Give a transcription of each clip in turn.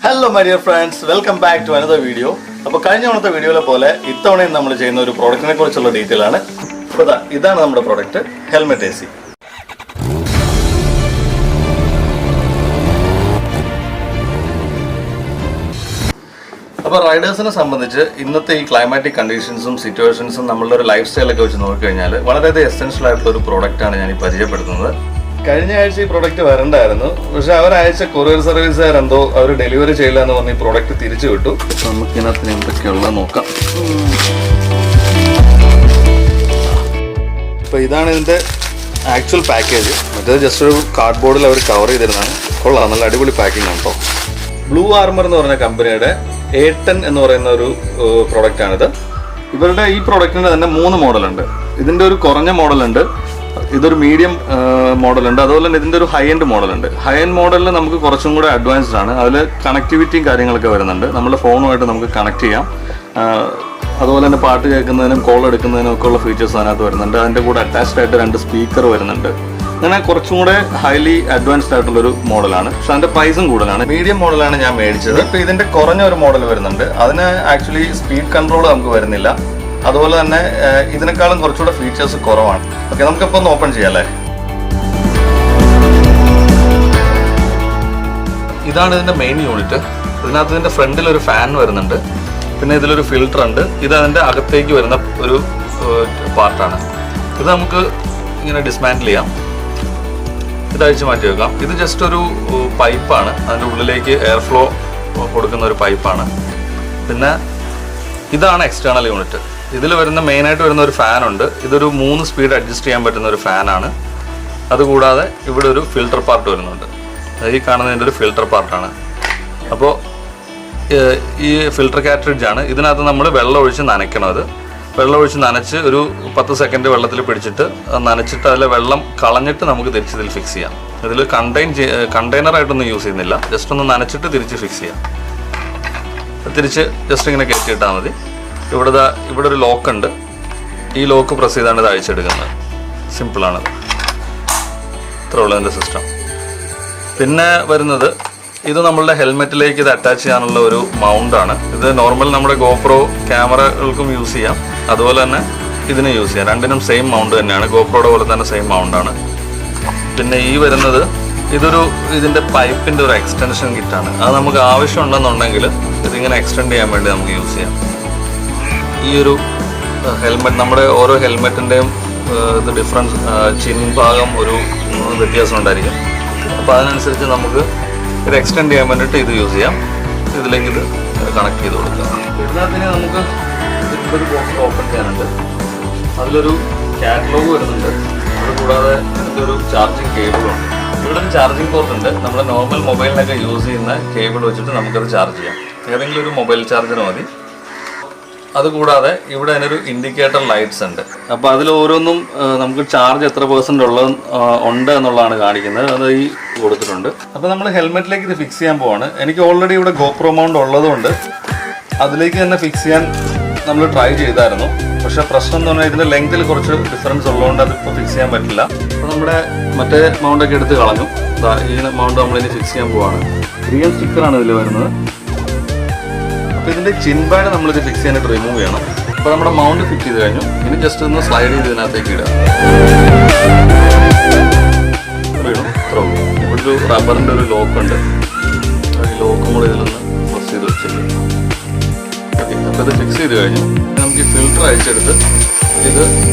Hello my dear friends, welcome back to another video. അപ്പോൾ കഴിഞ്ഞ തവണത്തെ വീഡിയോയിലെ പോലെ ഇത്തവണയും നമ്മൾ ചെയ്യുന്ന ഒരു പ്രോഡക്റ്റിനെ കുറിച്ചുള്ള ഡീറ്റെയിൽ ആണ്. അപ്പോൾ ഇതാണ് നമ്മുടെ പ്രോഡക്റ്റ് ഹെൽമെറ്റ് AC. അപ്പോൾ റൈഡേഴ്സിനെ സംബന്ധിച്ച് ഇന്നത്തെ ഈ ക്ലൈമാറ്റിക് കണ്ടീഷൻസും സിറ്റുവേഷൻസും നമ്മളുടെ ഒരു ലൈഫ് സ്റ്റൈലൊക്കെ വെച്ച് നോക്കിക്കഴിഞ്ഞാൽ വളരെയധികം എസെൻഷ്യൽ ആയിട്ടുള്ള ഒരു പ്രോഡക്റ്റാണ് ഞാൻ ഈ പരിചയപ്പെടുത്തുന്നത്. കഴിഞ്ഞ ആഴ്ച ഈ പ്രോഡക്റ്റ് വരണ്ടായിരുന്നു, പക്ഷെ അവരാഴ്ച കൊറിയർ സർവീസുകാർ എന്തോ അവർ ഡെലിവറി ചെയ്യില്ല എന്ന് പറഞ്ഞ് ഈ പ്രോഡക്റ്റ് തിരിച്ചു വിട്ടു. നമുക്ക് ഇതിനകത്ത് എന്തൊക്കെയുള്ള നോക്കാം. അപ്പോൾ ഇതാണ് ഇതിൻ്റെ ആക്ച്വൽ പാക്കേജ്. മറ്റേത് ജസ്റ്റ് ഒരു കാർഡ് ബോർഡിൽ അവർ കവർ ചെയ്തിരുന്നതാണ്. കൊള്ളാം, നല്ല അടിപൊളി പാക്കിംഗ് ആണ് കേട്ടോ. ബ്ലൂ ആർമർ എന്ന് പറഞ്ഞ കമ്പനിയുടെ A10 എന്ന് പറയുന്ന ഒരു പ്രോഡക്റ്റാണിത്. ഇവരുടെ ഈ പ്രോഡക്റ്റിൻ്റെ തന്നെ 3 മോഡലുണ്ട്. ഇതിൻ്റെ ഒരു കുറഞ്ഞ മോഡലുണ്ട്, ഇതൊരു മീഡിയം മോഡലുണ്ട്, അതുപോലെ തന്നെ ഇതിൻ്റെ ഒരു ഹൈ എൻഡ് മോഡലുണ്ട്. ഹൈ എൻഡ് മോഡലിൽ നമുക്ക് കുറച്ചും കൂടെ അഡ്വാൻസ്ഡ് ആണ്. അതിൽ കണക്ടിവിറ്റിയും കാര്യങ്ങളൊക്കെ വരുന്നുണ്ട്. നമ്മുടെ ഫോണുമായിട്ട് നമുക്ക് കണക്ട് ചെയ്യാം. അതുപോലെ തന്നെ പാട്ട് കേൾക്കുന്നതിനും കോൾ എടുക്കുന്നതിനും ഒക്കെ ഉള്ള ഫീച്ചേഴ്സ് അതിനകത്ത് വരുന്നുണ്ട്. അതിൻ്റെ കൂടെ അറ്റാച്ച്ഡ് ആയിട്ട് 2 സ്പീക്കർ വരുന്നുണ്ട്. അങ്ങനെ കുറച്ചും കൂടെ ഹൈലി അഡ്വാൻസ്ഡ് ആയിട്ടുള്ളൊരു മോഡലാണ്. പക്ഷെ അതിൻ്റെ പ്രൈസും കൂടുതലാണ്. മീഡിയം മോഡലാണ് ഞാൻ മേടിച്ചത്. ഇപ്പോൾ ഇതിൻ്റെ കുറഞ്ഞ ഒരു മോഡൽ വരുന്നുണ്ട്. അതിന് ആക്ച്വലി സ്പീഡ് കൺട്രോൾ നമുക്ക് വരുന്നില്ല. അതുപോലെ തന്നെ ഇതിനേക്കാളും കുറച്ചുകൂടെ ഫീച്ചേഴ്സ് കുറവാണ്. ഓക്കെ, നമുക്കിപ്പോൾ ഒന്ന് ഓപ്പൺ ചെയ്യാം അല്ലേ. ഇതാണ് ഇതിൻ്റെ മെയിൻ യൂണിറ്റ്. ഇതിനകത്ത് ഇതിൻ്റെ ഫ്രണ്ടിൽ ഒരു ഫാൻ വരുന്നുണ്ട്, പിന്നെ ഇതിലൊരു ഫിൽറ്റർ ഉണ്ട്. ഇത് അതിൻ്റെ അകത്തേക്ക് വരുന്ന ഒരു പാർട്ടാണ്. ഇത് നമുക്ക് ഇങ്ങനെ ഡിസ്മാൻഡിൽ ചെയ്യാം, ഇത് അഴിച്ച് മാറ്റി വെക്കാം. ഇത് ജസ്റ്റ് ഒരു പൈപ്പാണ്, അതിൻ്റെ ഉള്ളിലേക്ക് എയർ ഫ്ലോ കൊടുക്കുന്ന ഒരു പൈപ്പാണ്. പിന്നെ ഇതാണ് എക്സ്റ്റേണൽ യൂണിറ്റ്. ഇതിൽ വരുന്ന മെയിനായിട്ട് വരുന്ന ഒരു ഫാനുണ്ട്. ഇതൊരു 3 സ്പീഡ് അഡ്ജസ്റ്റ് ചെയ്യാൻ പറ്റുന്ന ഒരു ഫാനാണ്. അതുകൂടാതെ ഇവിടെ ഒരു ഫിൽട്ടർ പാർട്ട് വരുന്നുണ്ട്. ഈ കാണുന്നതിൻ്റെ ഒരു ഫിൽട്ടർ പാർട്ടാണ്. അപ്പോൾ ഈ ഫിൽട്ടർ കാറ്ററിഡ്ജാണ്. ഇതിനകത്ത് നമ്മൾ വെള്ളം ഒഴിച്ച് നനയ്ക്കണം. അത് വെള്ളം ഒഴിച്ച് നനച്ച് ഒരു 10 സെക്കൻഡ് വെള്ളത്തിൽ പിടിച്ചിട്ട് നനച്ചിട്ട് അതിലെ വെള്ളം കളഞ്ഞിട്ട് നമുക്ക് തിരിച്ച് ഇതിൽ ഫിക്സ് ചെയ്യാം. ഇതിൽ കണ്ടെയ്നറായിട്ടൊന്നും യൂസ് ചെയ്യുന്നില്ല, ജസ്റ്റ് ഒന്ന് നനച്ചിട്ട് തിരിച്ച് ഫിക്സ് ചെയ്യാം. തിരിച്ച് ജസ്റ്റ് ഇങ്ങനെ കയറ്റിയിട്ടാൽ മതി. ഇവിടെ ഒരു ലോക്ക് ഉണ്ട്. ഈ ലോക്ക് പ്രസ് ചെയ്താണ് ഇത് അഴിച്ചെടുക്കുന്നത്. സിമ്പിളാണത്. ഇത്ര ഉള്ളൂ ഇതിൻ്റെ സിസ്റ്റം. പിന്നെ വരുന്നത് ഇത് നമ്മളുടെ ഹെൽമെറ്റിലേക്ക് ഇത് അറ്റാച്ച് ചെയ്യാനുള്ള ഒരു മൗണ്ടാണ്. ഇത് നോർമൽ നമ്മുടെ ഗോപ്രോ ക്യാമറകൾക്കും യൂസ് ചെയ്യാം, അതുപോലെ തന്നെ ഇതിന് യൂസ് ചെയ്യാം. രണ്ടിനും സെയിം മൗണ്ട് തന്നെയാണ്. ഗോപ്രോയുടെ പോലെ തന്നെ സെയിം മൗണ്ടാണ്. പിന്നെ ഈ വരുന്നത് ഇതിൻ്റെ പൈപ്പിൻ്റെ ഒരു എക്സ്റ്റൻഷൻ കിറ്റാണ്. അത് നമുക്ക് ആവശ്യമുണ്ടെന്നുണ്ടെങ്കിൽ ഇതിങ്ങനെ എക്സ്റ്റെൻഡ് ചെയ്യാൻ വേണ്ടി നമുക്ക് യൂസ് ചെയ്യാം. ഈ ഒരു ഹെൽമെറ്റ്, നമ്മുടെ ഓരോ ഹെൽമെറ്റിൻ്റെയും ഇത് ഡിഫറൻസ്, ചിൻ ഭാഗം ഒരു വ്യത്യാസം ഉണ്ടായിരിക്കും. അപ്പോൾ അതിനനുസരിച്ച് നമുക്ക് ഇത് എക്സ്റ്റെൻഡ് ചെയ്യാൻ വേണ്ടിയിട്ട് ഇത് യൂസ് ചെയ്യാം. ഇതിലേക്ക് ഇത് കണക്ട് ചെയ്ത് കൊടുക്കുക. ഇതിനകത്തിന് നമുക്ക് ഒരു ബോക്സ് ഓപ്പൺ ചെയ്യാനുണ്ട്. അതിലൊരു കാറ്റലോഗ് വരുന്നുണ്ട്. അതുകൂടാതെ ഇതിൻ്റെ ഒരു ചാർജിങ് കേബിളുണ്ട്. ഇവിടെ ഒരു ചാർജിങ് പോർട്ട് ഉണ്ട്. നമ്മുടെ നോർമൽ മൊബൈലിനൊക്കെ യൂസ് ചെയ്യുന്ന കേബിൾ വെച്ചിട്ട് നമുക്കത് ചാർജ് ചെയ്യാം. ഏതെങ്കിലും ഒരു മൊബൈൽ ചാർജർ മതി. അതുകൂടാതെ ഇവിടെ അതിനൊരു ഇൻഡിക്കേറ്റർ ലൈറ്റ്സ് ഉണ്ട്. അപ്പോൾ അതിൽ ഓരോന്നും നമുക്ക് ചാർജ് എത്ര % ഉണ്ട് എന്നുള്ളതാണ് കാണിക്കുന്നത്. അത് ഈ കൊടുത്തിട്ടുണ്ട്. അപ്പോൾ നമ്മൾ ഹെൽമെറ്റിലേക്ക് ഇത് ഫിക്സ് ചെയ്യാൻ പോവാണ്. എനിക്ക് ഓൾറെഡി ഇവിടെ ഗോപ്രോ മൗണ്ട് ഉള്ളതുകൊണ്ട് അതിലേക്ക് തന്നെ ഫിക്സ് ചെയ്യാൻ നമ്മൾ ട്രൈ ചെയ്തായിരുന്നു. പക്ഷേ പ്രശ്നം എന്ന് പറഞ്ഞാൽ ഇതിൻ്റെ ലെങ്ത്തിൽ കുറച്ച് ഡിഫറൻസ് ഉള്ളതുകൊണ്ട് അതിപ്പോൾ ഫിക്സ് ചെയ്യാൻ പറ്റില്ല. അപ്പോൾ നമ്മുടെ മറ്റേ മൗണ്ടൊക്കെ എടുത്ത് കളഞ്ഞു. ഈ മൗണ്ട് നമ്മളിനി ഫിക്സ് ചെയ്യാൻ പോവാണ്. 3M സ്റ്റിക്കറാണ് ഇതിൽ വരുന്നത്. അപ്പോൾ ഇതിൻ്റെ ചിൻ പാഡ് നമ്മളിത് ഫിക്സ് ചെയ്യാനായിട്ട് റിമൂവ് ചെയ്യണം. അപ്പോൾ നമ്മുടെ മൗണ്ട് ഫിറ്റ് ചെയ്ത് കഴിഞ്ഞു. ഇനി ജസ്റ്റ് ഒന്ന് സ്ലൈഡ് ചെയ്ത് ഇതിനകത്തേക്ക് ഇടുക. വീണു. ഇവിടെ ഒരു റബ്ബറിൻ്റെ ഒരു ലോക്ക് ഉണ്ട്. ഈ ലോക്കും കൂടെ ഇതിലൊന്ന് പ്രസ് ചെയ്ത് വെച്ചിട്ട് ഓക്കെ. അപ്പോൾ ഇത് ഫിക്സ് ചെയ്ത് കഴിഞ്ഞു. നമുക്ക് ഈ ഫിൽറ്റർ അയച്ചെടുത്ത് ഇത്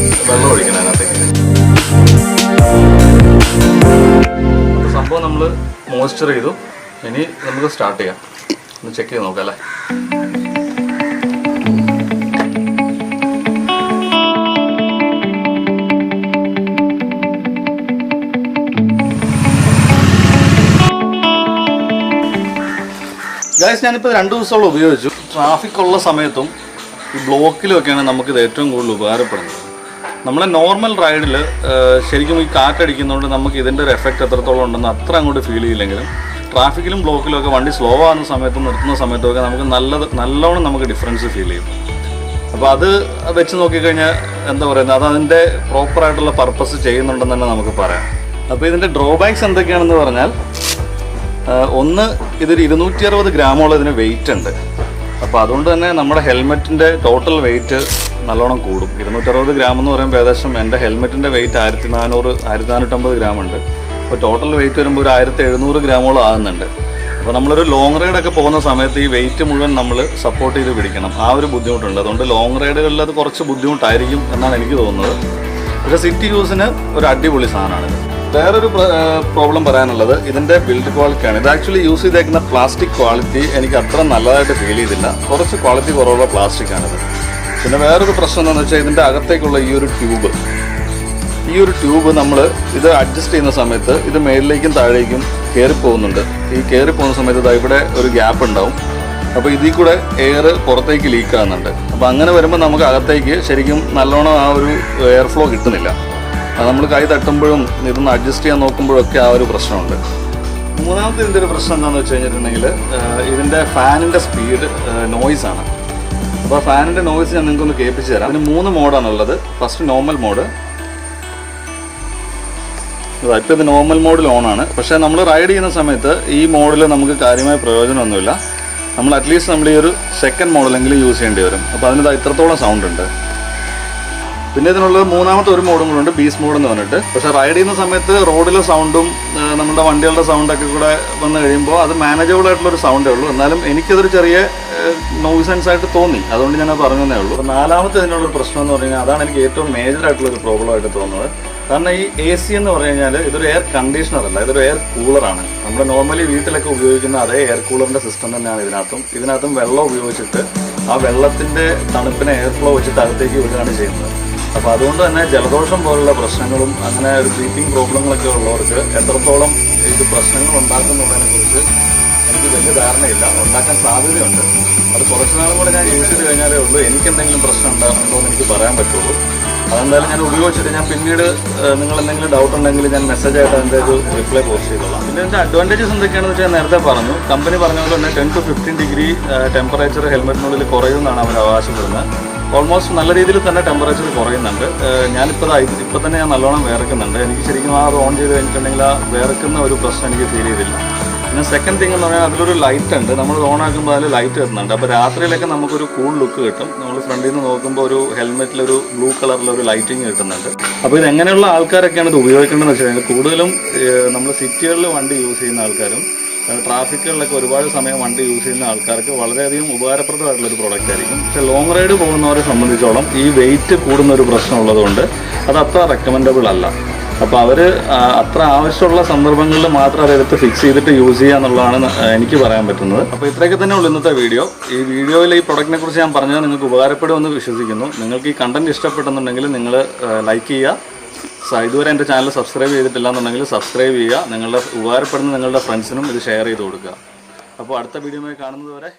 വെള്ളം ഒഴിക്കണം അതിനകത്തേക്ക്. അപ്പോൾ സംഭവം നമ്മൾ മോയ്സ്ചർ ചെയ്തു. ഇനി നമുക്ക് സ്റ്റാർട്ട് ചെയ്യാം. ഒന്ന് ചെക്ക് ചെയ്ത് നോക്കാം അല്ലേ. ഗൈസ്, ഞാനിപ്പോൾ 2 ദിവസത്തോളം ഉപയോഗിച്ചു. ട്രാഫിക് ഉള്ള സമയത്തും ഈ ബ്ലോക്കിലുമൊക്കെയാണ് നമുക്കിത് ഏറ്റവും കൂടുതൽ ഉപകാരപ്പെടുന്നത്. നമ്മളെ നോർമൽ റൈഡിൽ ശരിക്കും ഈ കാറ്റടിക്കുന്നതുകൊണ്ട് നമുക്ക് ഇതിൻ്റെ ഒരു എഫക്റ്റ് എത്രത്തോളം ഉണ്ടെന്ന് അത്ര അങ്ങോട്ട് ഫീൽ ചെയ്യില്ലെങ്കിലും ട്രാഫിക്കിലും ബ്ലോക്കിലും ഒക്കെ വണ്ടി സ്ലോ ആകുന്ന സമയത്തും നിർത്തുന്ന സമയത്തും ഒക്കെ നമുക്ക് നല്ലോണം നമുക്ക് ഡിഫറൻസ് ഫീൽ ചെയ്യും. അപ്പോൾ അത് വെച്ച് നോക്കിക്കഴിഞ്ഞാൽ എന്താ പറയുന്നത്, അത് അതിൻ്റെ പ്രോപ്പറായിട്ടുള്ള പർപ്പസ് ചെയ്യുന്നുണ്ടെന്ന് തന്നെ നമുക്ക് പറയാം. അപ്പോൾ ഇതിൻ്റെ ഡ്രോബാക്സ് എന്തൊക്കെയാണെന്ന് പറഞ്ഞാൽ, ഒന്ന് ഇതൊരു 260 ഗ്രാമോളം ഇതിന് വെയിറ്റ് ഉണ്ട്. അപ്പോൾ അതുകൊണ്ട് തന്നെ നമ്മുടെ ഹെൽമെറ്റിൻ്റെ ടോട്ടൽ വെയിറ്റ് നല്ലോണം കൂടും. 260 ഗ്രാം എന്ന് പറയുമ്പോൾ ഏകദേശം എൻ്റെ ഹെൽമെറ്റിൻ്റെ വെയിറ്റ് 1450 ഗ്രാം ഉണ്ട്. അപ്പോൾ ടോട്ടൽ വെയിറ്റ് വരുമ്പോൾ ഒരു 1700 ഗ്രാമോളം ആകുന്നുണ്ട്. അപ്പോൾ നമ്മളൊരു ലോങ് റൈഡൊക്കെ പോകുന്ന സമയത്ത് ഈ വെയിറ്റ് മുഴുവൻ നമ്മൾ സപ്പോർട്ട് ചെയ്ത് പിടിക്കണം. ആ ഒരു ബുദ്ധിമുട്ടുണ്ട്. അതുകൊണ്ട് ലോങ് റൈഡുകളിൽ അത് കുറച്ച് ബുദ്ധിമുട്ടായിരിക്കും എന്നാണ് എനിക്ക് തോന്നുന്നത്. പക്ഷേ സിറ്റി യൂസിന് ഒരു അടിപൊളി സാധനമാണിത്. വേറൊരു പ്രോബ്ലം പറയാനുള്ളത് ഇതിൻ്റെ ബിൽഡ് ക്വാളിറ്റിയാണ്. ഇത് ആക്ച്വലി യൂസ് ചെയ്തേക്കുന്ന പ്ലാസ്റ്റിക് ക്വാളിറ്റി എനിക്ക് അത്ര നല്ലതായിട്ട് ഫീൽ ചെയ്തില്ല. കുറച്ച് ക്വാളിറ്റി കുറവുള്ള പ്ലാസ്റ്റിക്കാണിത്. പിന്നെ വേറൊരു പ്രശ്നം എന്താണെന്ന് വെച്ചാൽ ഇതിൻ്റെ അകത്തേക്കുള്ള ഈ ഒരു ട്യൂബ് നമ്മൾ ഇത് അഡ്ജസ്റ്റ് ചെയ്യുന്ന സമയത്ത് ഇത് മേളിലേക്കും താഴേക്കും കയറിപ്പോകുന്നുണ്ട്. ഈ കയറിപ്പോകുന്ന സമയത്ത് ഇതാ ഇവിടെ ഒരു ഗ്യാപ്പ് ഉണ്ടാവും. അപ്പോൾ ഇതിൽ കൂടെ എയർ പുറത്തേക്ക് ലീക്ക് ആകുന്നുണ്ട്. അപ്പോൾ അങ്ങനെ വരുമ്പോൾ നമുക്ക് അകത്തേക്ക് ശരിക്കും നല്ലോണം ആ ഒരു എയർ ഫ്ലോ കിട്ടുന്നില്ല. അത് നമ്മൾ കൈ തട്ടുമ്പോഴും ഇതൊന്ന് അഡ്ജസ്റ്റ് ചെയ്യാൻ നോക്കുമ്പോഴൊക്കെ ആ ഒരു പ്രശ്നമുണ്ട്. മൂന്നാമത്തെ ഇതിൻ്റെ ഒരു പ്രശ്നം എന്താണെന്ന് വെച്ച് കഴിഞ്ഞിട്ടുണ്ടെങ്കിൽ ഇതിൻ്റെ ഫാനിൻ്റെ സ്പീഡ് നോയ്സാണ്. അപ്പോൾ ആ ഫാനിൻ്റെ നോയ്സ് ഞാൻ നിങ്ങൾക്കൊന്ന് കേൾപ്പിച്ച് തരാം. അതിന് 3 മോഡാണുള്ളത്. First normal mode. ഇപ്പോൾ ഇത് നോർമൽ മോഡിൽ ഓണാണ്. പക്ഷേ നമ്മൾ റൈഡ് ചെയ്യുന്ന സമയത്ത് ഈ മോഡിൽ നമുക്ക് കാര്യമായ പ്രയോജനമൊന്നുമില്ല. നമ്മൾ അറ്റ്ലീസ്റ്റ് നമ്മൾ ഈ ഒരു സെക്കൻഡ് മോഡലെങ്കിലും യൂസ് ചെയ്യേണ്ടി വരും. അപ്പോൾ അതിന് ഇത്രത്തോളം സൗണ്ട് ഉണ്ട്. പിന്നെ ഇതിനുള്ളത് മൂന്നാമത്തെ ഒരു മോഡും കൂടെ ഉണ്ട്, ബീസ് മോഡ് എന്ന് പറഞ്ഞിട്ട്. പക്ഷേ റൈഡ് ചെയ്യുന്ന സമയത്ത് റോഡിലെ സൗണ്ടും നമ്മുടെ വണ്ടികളുടെ സൗണ്ടൊക്കെ കൂടെ വന്നു കഴിയുമ്പോൾ അത് മാനേജബിൾ ആയിട്ടുള്ളൊരു സൗണ്ടേ ഉള്ളൂ. എന്നാലും എനിക്കതൊരു ചെറിയ നോയ്സൻസ് ആയിട്ട് തോന്നി. അതുകൊണ്ട് ഞാൻ പറഞ്ഞതേ ഉള്ളൂ. അപ്പോൾ നാലാമത്തെ ഇതിനുള്ളൊരു പ്രശ്നം എന്ന് പറഞ്ഞു കഴിഞ്ഞാൽ അതാണ് എനിക്ക് ഏറ്റവും മേജർ ആയിട്ടുള്ളൊരു പ്രോബ്ലമായിട്ട് തോന്നുന്നത്. കാരണം ഈ AC എന്ന് പറഞ്ഞു കഴിഞ്ഞാൽ ഇതൊരു എയർ കണ്ടീഷണർ അല്ല, ഇതൊരു എയർ കൂളറാണ്. നമ്മൾ നോർമലി വീട്ടിലൊക്കെ ഉപയോഗിക്കുന്ന അതേ എയർ കൂളറിൻ്റെ സിസ്റ്റം തന്നെയാണ് ഇതിനകത്തും വെള്ളം ഉപയോഗിച്ചിട്ട് ആ വെള്ളത്തിൻ്റെ തണുപ്പിനെ എയർ ഫ്ലോ വെച്ചിട്ട് അകത്തേക്ക് വിടുകയാണ് ചെയ്യുന്നത്. അപ്പോൾ അതുകൊണ്ട് തന്നെ ജലദോഷം പോലുള്ള പ്രശ്നങ്ങളും അങ്ങനെ ഒരു ബ്രീത്തിങ് പ്രോബ്ലങ്ങളൊക്കെ ഉള്ളവർക്ക് എത്രത്തോളം ഇത് പ്രശ്നങ്ങൾ ഉണ്ടാക്കുന്നുള്ളതിനെ കുറിച്ച് എനിക്ക് വലിയ ധാരണയില്ല. ഉണ്ടാക്കാൻ സാധ്യതയുണ്ട്. അത് കുറച്ച് നാളും കൂടെ ഞാൻ യൂസ് ചെയ്ത് കഴിഞ്ഞാലേ ഉള്ളൂ എനിക്ക് എന്തെങ്കിലും പ്രശ്നം ഉണ്ടാകുന്നുണ്ടോ എന്ന് എനിക്ക് പറയാൻ പറ്റുള്ളൂ. അതെന്തായാലും ഞാൻ ഉപയോഗിച്ചിട്ട് ഞാൻ പിന്നീട് നിങ്ങൾ എന്തെങ്കിലും ഡൗട്ട് ഉണ്ടെങ്കിൽ ഞാൻ മെസ്സേജായിട്ട് അതിൻ്റെ ഒരു റിപ്ലൈ പോസ്റ്റ് ചെയ്തോളാം. പിന്നെ ഇതിൻ്റെ അഡ്വാൻറ്റേജസ് എന്തൊക്കെയാണെന്ന് വെച്ചാൽ നേരത്തെ പറഞ്ഞു. കമ്പനി പറഞ്ഞ പോലെ തന്നെ 10 to 15 ഡിഗ്രി ടെമ്പറേച്ചർ ഹെൽമെറ്റിനുള്ളിൽ കുറയുമെന്നാണ് അവർ അവകാശപ്പെടുന്നത്. ഓൾമോസ്റ്റ് നല്ല രീതിയിൽ തന്നെ ടെമ്പറേച്ചർ കുറയുന്നുണ്ട്. ഇപ്പോൾ തന്നെ ഞാൻ നല്ലോണം വേർക്കുന്നുണ്ട്. എനിക്ക് ശരിക്കും അത് ഓൺ ചെയ്ത് കഴിഞ്ഞിട്ടുണ്ടെങ്കിൽ ആ വേർക്കുന്ന ഒരു പ്രശ്നം എനിക്ക് ഫീൽ ചെയ്തില്ല. പിന്നെ സെക്കൻഡ് തിങ് എന്ന് പറഞ്ഞാൽ അതിലൊരു ലൈറ്റ് ഉണ്ട്. നമ്മൾ ഓൺ ആക്കുമ്പോൾ അതിൽ ലൈറ്റ് വരുന്നുണ്ട്. അപ്പോൾ രാത്രിയിലൊക്കെ നമുക്കൊരു കൂൾ ലുക്ക് കിട്ടും. നമ്മൾ ഫ്രണ്ടിൽ നിന്ന് നോക്കുമ്പോൾ ഒരു ഹെൽമെറ്റിലൊരു ബ്ലൂ കളറിലൊരു ലൈറ്റിങ് കിട്ടുന്നുണ്ട്. അപ്പോൾ ഇത് എങ്ങനെയുള്ള ആൾക്കാരൊക്കെയാണ് ഇത് ഉപയോഗിക്കേണ്ടതെന്ന് വെച്ച് കഴിഞ്ഞാൽ കൂടുതലും നമ്മൾ സിറ്റികളിൽ വണ്ടി യൂസ് ചെയ്യുന്ന ആൾക്കാരും ട്രാഫിക്കുകളിലൊക്കെ ഒരുപാട് സമയം വണ്ടി യൂസ് ചെയ്യുന്ന ആൾക്കാർക്ക് വളരെയധികം ഉപകാരപ്രദമായിട്ടുള്ളൊരു പ്രോഡക്റ്റ് ആയിരിക്കും. പക്ഷേ ലോങ് റൈഡ് പോകുന്നവരെ സംബന്ധിച്ചോളം ഈ വെയിറ്റ് കൂടുന്ന ഒരു പ്രശ്നം ഉള്ളതുകൊണ്ട് അത് അത്ര റെക്കമെൻഡബിൾ അല്ല. അപ്പോൾ അവർ അത്ര ആവശ്യമുള്ള സന്ദർഭങ്ങളിൽ മാത്രം അതെടുത്ത് ഫിക്സ് ചെയ്തിട്ട് യൂസ് ചെയ്യുക എന്നുള്ളതാണ് എനിക്ക് പറയാൻ പറ്റുന്നത്. അപ്പോൾ ഇത്രയൊക്കെ തന്നെ ഉള്ളൂ ഇന്നത്തെ വീഡിയോ. ഈ വീഡിയോയിൽ ഈ പ്രൊഡക്റ്റിനെ കുറിച്ച് ഞാൻ പറഞ്ഞത് നിങ്ങൾക്ക് ഉപകാരപ്പെടുമെന്ന് വിശ്വസിക്കുന്നു. നിങ്ങൾക്ക് ഈ കണ്ടന്റ് ഇഷ്ടപ്പെട്ടെന്നുണ്ടെങ്കിൽ നിങ്ങൾ ലൈക്ക് ചെയ്യുക. ഇതുവരെ എൻ്റെ ചാനൽ സബ്സ്ക്രൈബ് ചെയ്തിട്ടില്ല എന്നുണ്ടെങ്കിൽ സബ്സ്ക്രൈബ് ചെയ്യുക. നിങ്ങളുടെ ഉപകാരപ്പെടുന്ന നിങ്ങളുടെ ഫ്രണ്ട്സിനും ഇത് ഷെയർ ചെയ്ത് കൊടുക്കുക. അപ്പോൾ അടുത്ത വീഡിയോയിൽ കാണുന്നത് വരെ